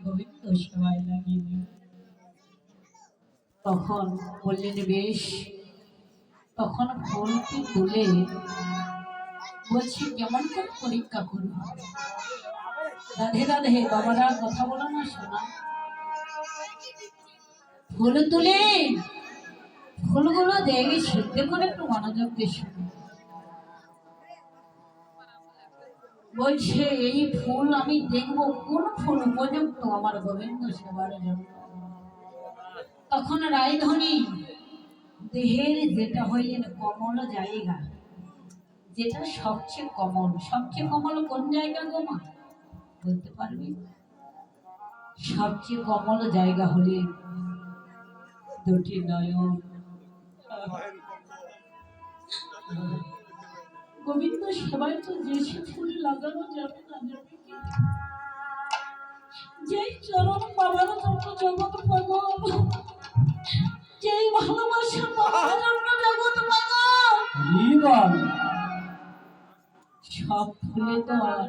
গোবিন্দ সেবায় লাগিয়ে। তখন বললেন বেশ, তখন ফুলটি তুলে বলছি কেমন করে পরীক্ষা করবো। রাধে রাধে, বাবারা কথা বলো না শোনা। ফুল তুলে ফুলগুলো দেখেছি, দেখুন একটু মনোযোগ দিয়ে শুনুন। বলছে এই ফুল আমি দেখবো কোন ফুল উপযুক্ত আমার গোবিন্দ সেবার জন্য। তখন রায়ধনী দেহের যেটা হইলেন কমল জায়গা, যেটা সবচেয়ে কমল, সবচেয়ে কমল কোন জায়গা গো মা বলতে পারবি? সবচেয়ে কমল জায়গা হলে দুটি নয়ন। গোবিন্দ সেবায় তো যে ফুল লাগানো যাবে না, যাবে কি? যেই চরণ পাবার জন্য জগৎ পাগল, যেই ভালোবাসা পাবার জন্য জগৎ পাগল, সব ফুলে তো আর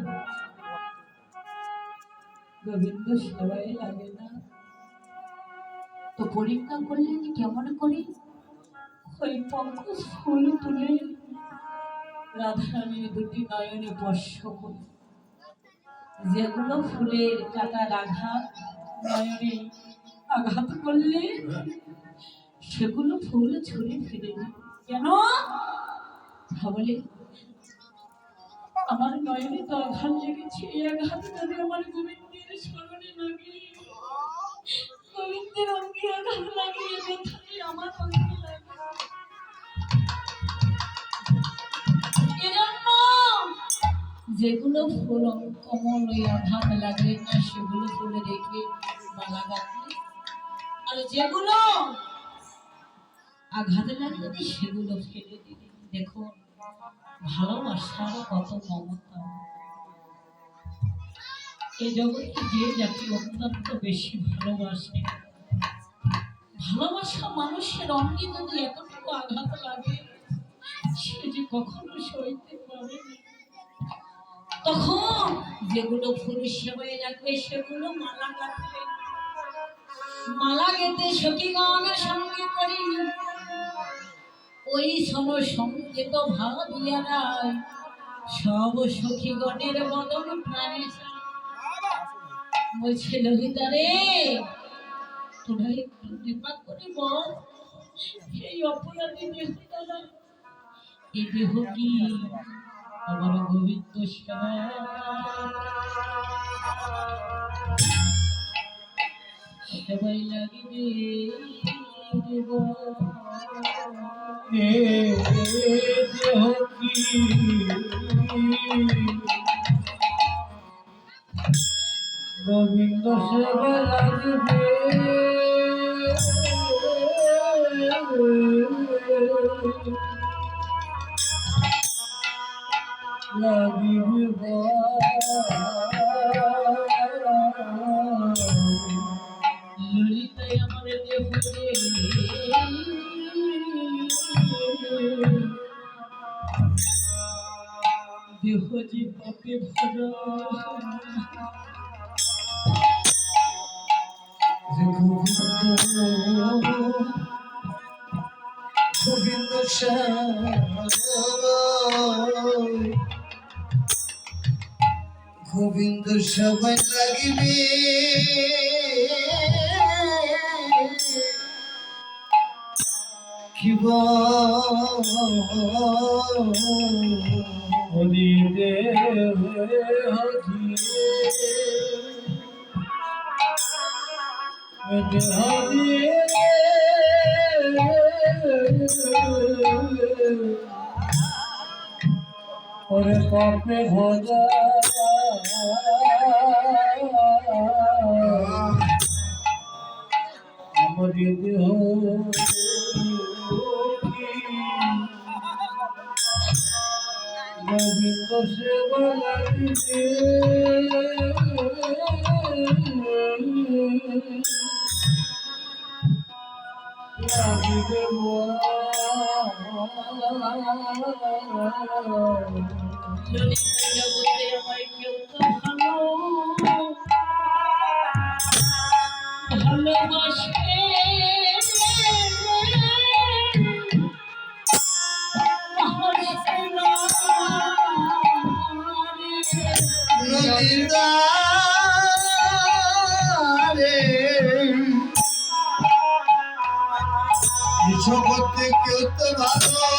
গোবিন্দ সেবায় লাগে না। তো পরীক্ষা করলেন কেমন করে? ওই পঙ্কজ ফুল তুলে রাধারানীর দুটি নয়নে স্পর্শ করে, যেগুলো ফুলের কাটার আঘাত নয়নে আঘাত করলে সেগুলো ফুল ছুঁড়ে ফিরে যায়। কেন? বলে আমার নয়নে তো আঘাত লেগেছে, এই আঘাত যদি আমার গোবিন্দের স্মরণে লাগে, গোবিন্দের অঙ্গে আঘাত লাগিয়ে যেখানে আমার অঙ্গে লাগে, যেগুলো ফুল কমল ওই আঘাত লাগলে না সেগুলো ফুলে রেখে মালা গাঁথলে, আর যেগুলো আঘাত লাগলে সেগুলো ফেলে দিলে। দেখুন ভালোবাসার কত মমতা। এই জগতে যে যাকে অত্যন্ত বেশি ভালোবাসে, ভালোবাসা মানুষের অঙ্গে যদি এতটুকু আঘাত লাগে সে যে কখনো সইতে পারে না। তখন যেগুলো ফুল সেবায় রাখবে সেগুলো মালা গাঁথবে, মালা গেঁথে সখীগণের সঙ্গে করি ওই শোনো সংকেত ভাব দিয়া রায়, সব সখীগণের বদন প্রাণে বলছে ললিতা রে, তোরা একটু কৃপা করে বল এই অপরাধী দেহ দ্বারা এই দেহ কি আমার গোবিন্দ সেবাই লাগিবে দেব। দেহ কি গোবিন্দ সেবা লাগিবে, লাগিবে ললিতায় আমার দেহ দেহ যে পাপে ভরা, গোবিন্দ গোবিন্দ সবাই লাগিবে, কি বলি দেহ ওরে পাপে ভোজা আমার দেহ গোবিন্দ সেবা লাগিবে, লাগিবে জগতে আমায় কেউ তো ভালো ভালোবাসে নদীর ধারে জগতে কেউ তো ভালো